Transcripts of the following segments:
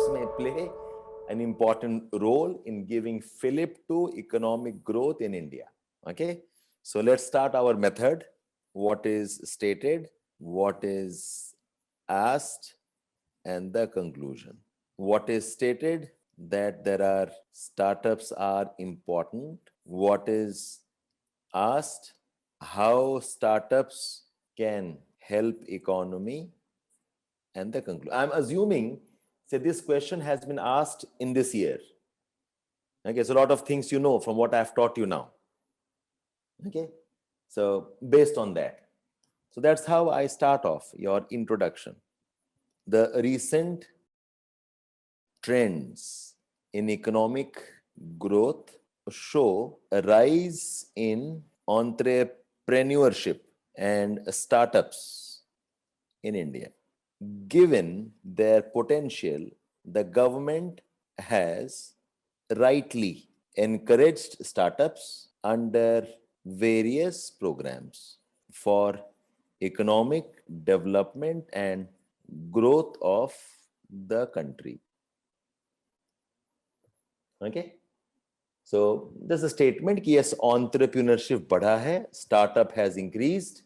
startups may play an important role in giving fillip to economic growth in India. Okay, so let's start our method. What is stated, what is asked, and the conclusion. What is stated, that there are startups are important. What is asked, how startups can help economy, and the conclusion. I'm assuming, say, this question has been asked in this year. Okay, so a lot of things you know from what I've taught you now. Okay, so based on that. So that's how I start off your introduction. The recent trends in economic growth show a rise in entrepreneurship and startups in India. Given their potential, the government has rightly encouraged startups under various programs for economic development and growth of the country. Okay, so there's a statement कि yes, entrepreneurship बढ़ा है, startup has increased,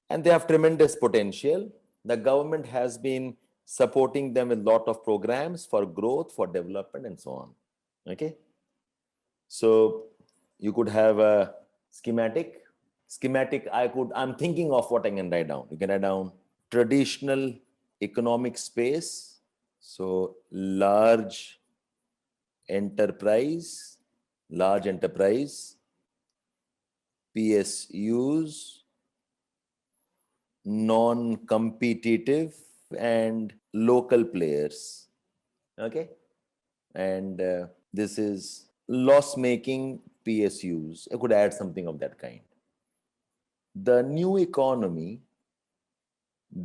and they have tremendous potential. The government has been supporting them with a lot of programs for growth, for development, and so on. Okay, so you could have a schematic. I'm thinking of what I can write down. You can write down traditional economic space, so large enterprise, PSUs, non-competitive and local players. Okay, and this is loss-making PSUs. I could add something of that kind. The new economy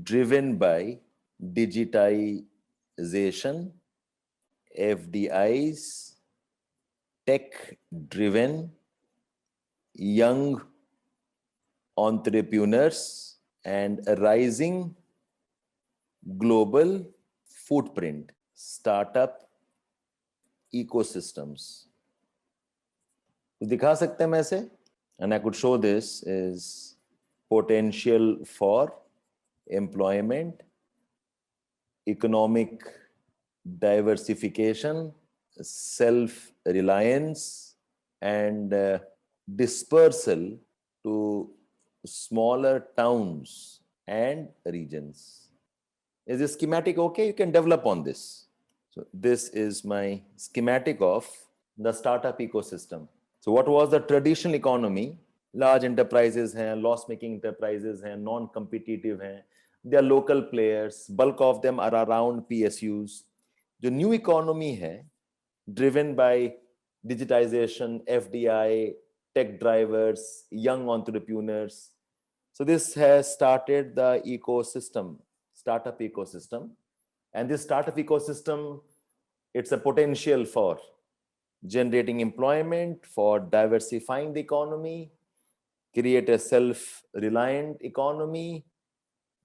driven by digitization, FDIs, tech-driven, young entrepreneurs, and a rising global footprint, startup ecosystems. दिखा सकते हैं मैं ऐसे, and I could show this is potential for employment, economic diversification, self-reliance, and dispersal to smaller towns and regions. Is this schematic okay? You can develop on this. So this is my schematic of the startup ecosystem. So what was the traditional economy? Large enterprises hain, loss-making enterprises hain, non-competitive hain. They are local players. Bulk of them are around PSUs. The new economy hai, driven by digitization, FDI, tech drivers, young entrepreneurs. So this has started the ecosystem, startup ecosystem. And this startup ecosystem, it's a potential for generating employment, for diversifying the economy, create a self-reliant economy,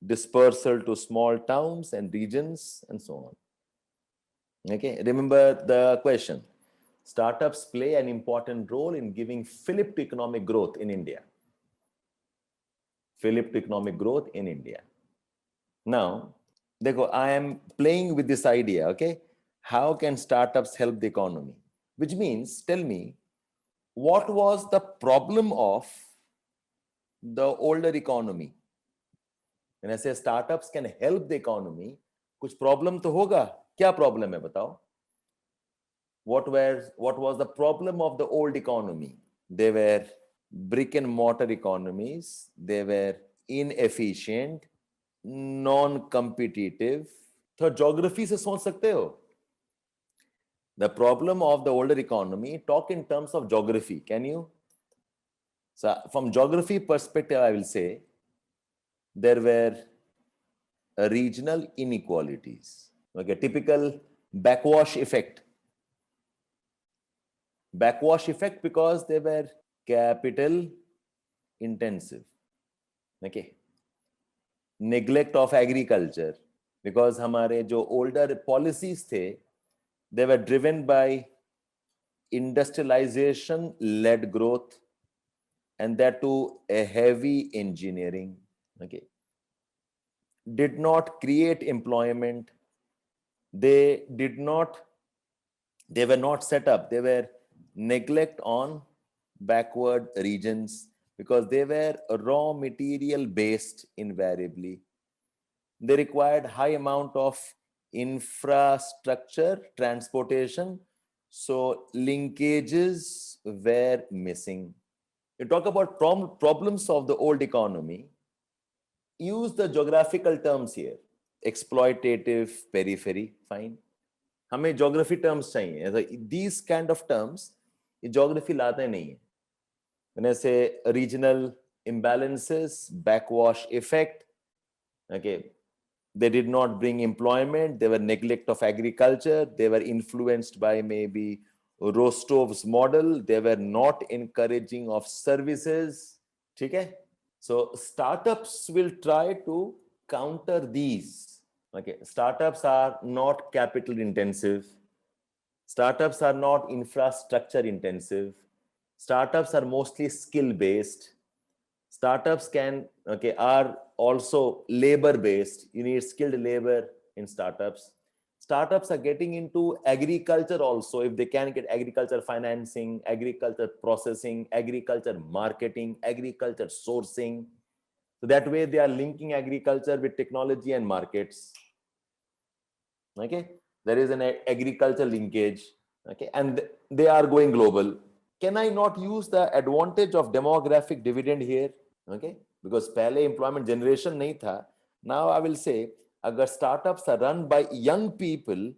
dispersal to small towns and regions, and so on. Okay, remember the question. Startups play an important role in giving fillip to economic growth in India. Fillip to economic growth in India. Now, I am playing with this idea, okay? How can startups help the economy? Which means, tell me, what was the problem of the older economy? When I say startups can help the economy, कुछ problem तो होगा. क्या problem है बताओ? What was the problem of the old economy? They were brick and mortar economies. They were inefficient, non-competitive. तो geography से सोच सकते हो? The problem of the older economy, talk in terms of geography. Can you? So from geography perspective, I will say there were regional inequalities. Okay, typical backwash effect. Backwash effect because they were capital intensive. Okay. Neglect of agriculture. because हमारे जो older policies थे, they were driven by industrialization led growth, and that too a heavy engineering, okay, did not create employment. They were not set up, they were neglect on backward regions because they were raw material based invariably. They required high amount of infrastructure, transportation, so linkages were missing. You talk about problems of the old economy, use the geographical terms here. Exploitative periphery, fine. हमें geography terms चाहिए. These kind of terms, geography लाते नहीं है. When I say regional imbalances, backwash effect, okay, they did not bring employment, they were neglect of agriculture, they were influenced by maybe Rostov's model, they were not encouraging of services. Okay? So startups will try to counter these. Okay, startups are not capital intensive. Startups are not infrastructure intensive. Startups are mostly skill based. Startups are also labor based. You need skilled labor in startups. Startups are getting into agriculture also, if they can get agriculture financing, agriculture processing, agriculture marketing, agriculture sourcing. So that way they are linking agriculture with technology and markets. Okay, there is an agriculture linkage. Okay, and they are going global. Can I not use the advantage of demographic dividend here? Okay, because पहले employment generation नहीं था. Now I will say, अगर startups are run by young people,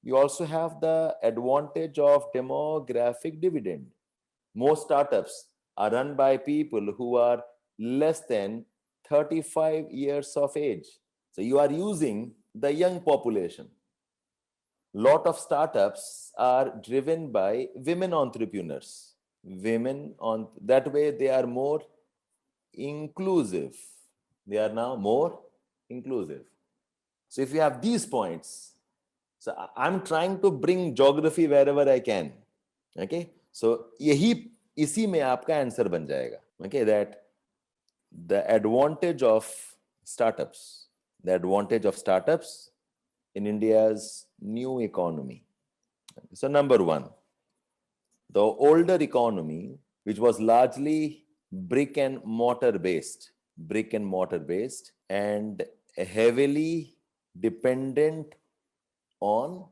you also have the advantage of demographic dividend. Most startups are run by people who are less than 35 years of age. So you are using the young population. Lot of startups are driven by women entrepreneurs. Women on that way they are more inclusive. They are now more inclusive. So if you have these points, so I'm trying to bring geography wherever I can. Okay, so यही इसी में आपका answer बन जाएगा. Okay, that the advantage of startups, in India's new economy. So number one, the older economy, which was largely brick and mortar based and heavily dependent on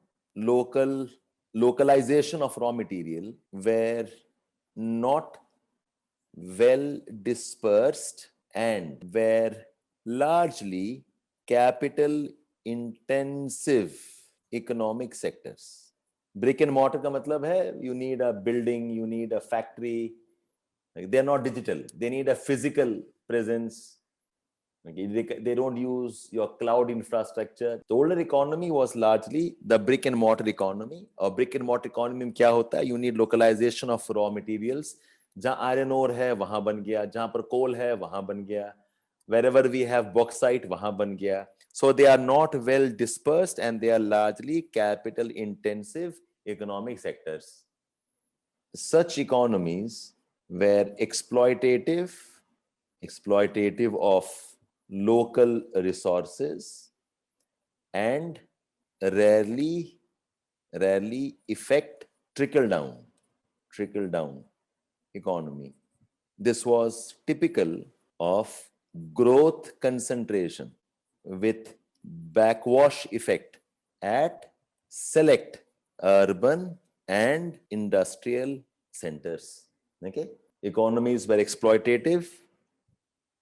localization of raw material, were not well dispersed and were largely capital intensive economic sectors. Brick and mortar का मतलब है you need a building, you need a factory. They're not digital. They need a physical presence. They don't use your cloud infrastructure. The older economy was largely the brick and mortar economy. Or brick and mortar economy में क्या होता है? You need localization of raw materials. जहाँ iron ore है वहाँ बन गया, जहाँ पर coal है वहाँ बन गया. Wherever we have bauxite वहाँ बन गया. So they are not well dispersed and they are largely capital intensive economic sectors. Such economies were exploitative of local resources and rarely effect trickle down economy. This was typical of growth concentration with backwash effect at select urban and industrial centers. Okay, economies were exploitative.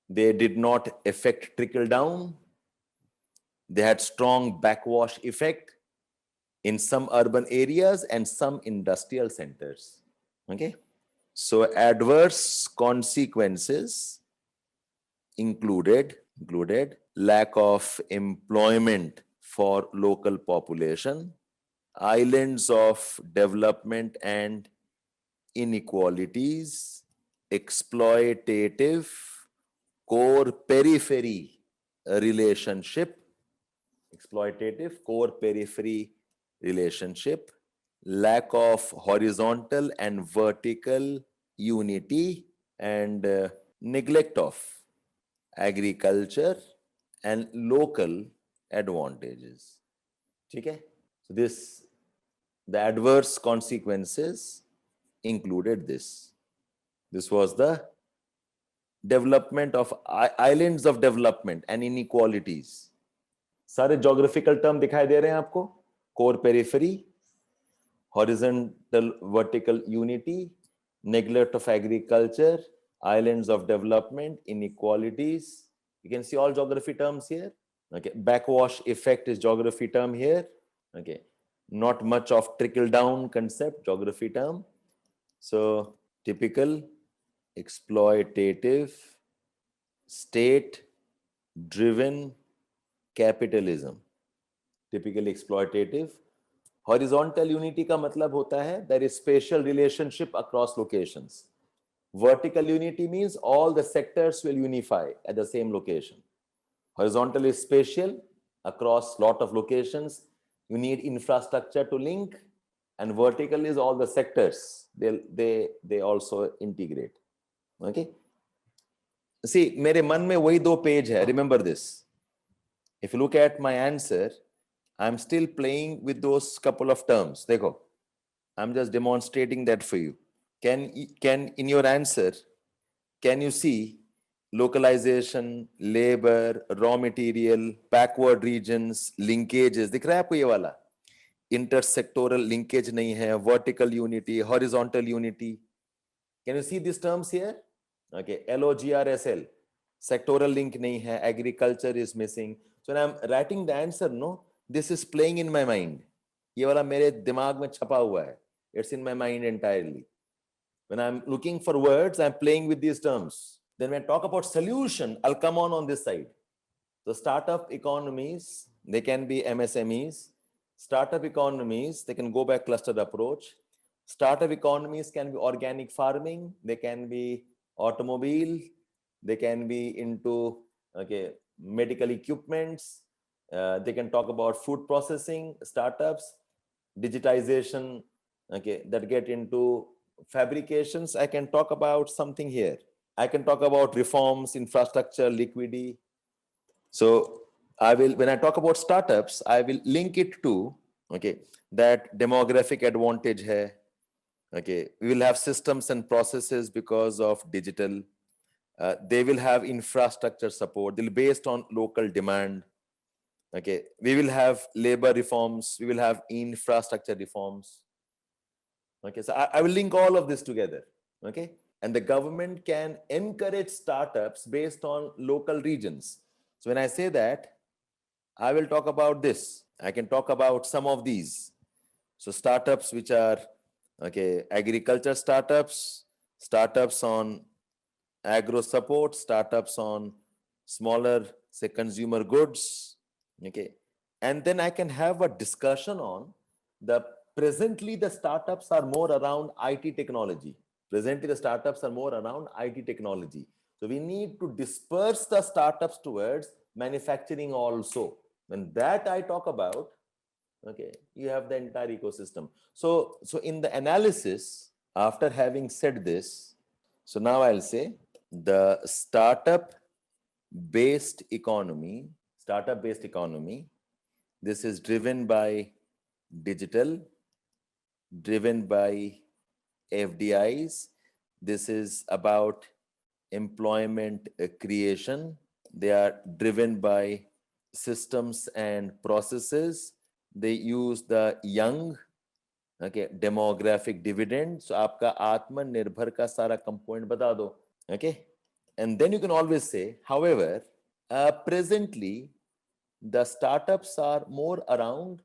They did not affect trickle down. They had strong backwash effect in some urban areas and some industrial centers. Okay, so adverse consequences included lack of employment for local population, islands of development and inequalities, exploitative core periphery relationship, exploitative, core periphery relationship, lack of horizontal and vertical unity, and neglect of agriculture and local advantages. Okay? So this, the adverse consequences included this. This was the development of islands of development and inequalities. सारे geographical term दिखाई दे रहे हैं आपको? Core periphery, horizontal vertical unity, neglect of agriculture, islands of development, inequalities. You can see all geography terms here. Okay, backwash effect is geography term here. Okay, not much of trickle down concept, geography term. So typical exploitative state driven capitalism. Typically exploitative. Horizontal unity का मतलब होता है there is spatial relationship across locations. Vertical unity means all the sectors will unify at the same location. Horizontal is spatial across lot of locations. You need infrastructure to link, and vertical is all the sectors. They also integrate. Okay. See, मेरे मन में वही दो page है. Remember this. If you look at my answer, I'm still playing with those couple of terms. देखो, I'm just demonstrating that for you. Can in your answer, can you see localization, labor, raw material, backward regions, linkages? दिख रहा है आपको ये वाला? Intersectoral linkage नहीं है, vertical unity, horizontal unity. Can you see these terms here? Okay, LOGRSL, sectoral link nahi hai, agriculture is missing. So when I'm writing the answer, no, this is playing in my mind. ये वाला मेरे दिमाग में छपा हुआ है. It's in my mind entirely. When I'm looking for words, I'm playing with these terms. Then when I talk about solution, I'll come on this side. So startup economies, they can be MSMEs. Startup economies, they can go by clustered approach. Startup economies can be organic farming, they can be automobile, they can be into medical equipments, they can talk about food processing, startups, digitization, that get into fabrications. I can talk about something here. I can talk about reforms, infrastructure, liquidity. So I will, when I talk about startups, I will link it to that demographic advantage hai. Okay, we will have systems and processes because of digital. They will have infrastructure support. They'll be based on local demand. Okay, we will have labor reforms. We will have infrastructure reforms. Okay, so I will link all of this together. Okay, and the government can encourage startups based on local regions. So when I say that, I will talk about this. I can talk about some of these. So startups which are agriculture startups, startups on agro support, startups on smaller, say, consumer goods. Okay, and then I can have a discussion on presently the startups are more around IT technology. Presently the startups are more around IT technology. So we need to disperse the startups towards manufacturing also. When that I talk about, you have the entire ecosystem. So in the analysis, after having said this, so now I'll say the startup-based economy, this is driven by digital, driven by FDIs. This is about employment creation. They are driven by systems and processes. They use the young, demographic dividend. So आपका आत्मनिर्भर का सारा component बता दो. Okay, and then you can always say, however, presently the startups are more around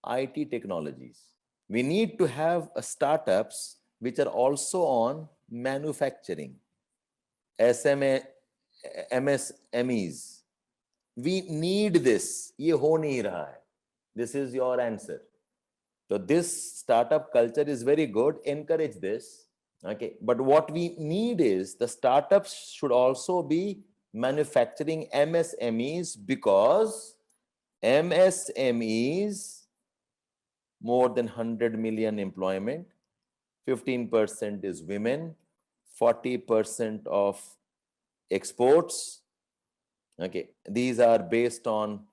IT technologies. We need to have startups which are also on manufacturing, MSMEs. We need this. ये हो नहीं रहा है. This is your answer. So this startup culture is very good. Encourage this. Okay, but what we need is the startups should also be manufacturing MSMEs, because MSMEs, more than 100 million employment, 15% is women, 40% of exports. Okay, these are based on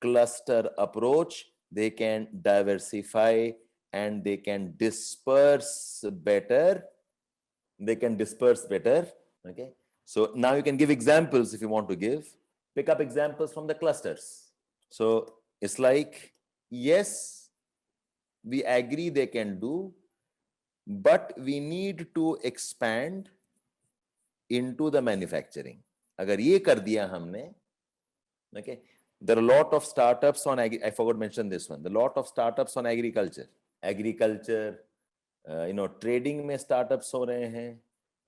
cluster approach. They can diversify and they can disperse better. Okay, so now you can give examples if you want to give. Pick up examples from the clusters. So it's like, yes, we agree they can do, but we need to expand into the manufacturing. Agar ye kar diya humne, okay, there are a lot of startups on I forgot to mention this one. There are a lot of startups on agriculture. Trading में startups हो रहे हैं,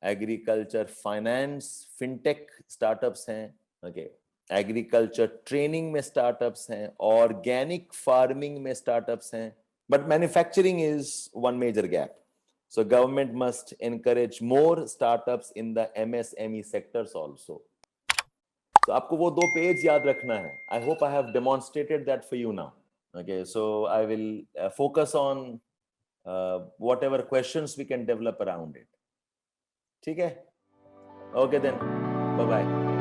agriculture finance fintech startups हैं, okay, agriculture training में startups हैं, organic farming में startups हैं, but manufacturing is one major gap. So government must encourage more startups in the MSME sectors also. So आपको वो 2 पेज याद रखना है. I hope I have demonstrated that for you now. Okay, so I will focus on whatever questions we can develop around it. ठीक है? Okay then. Bye bye.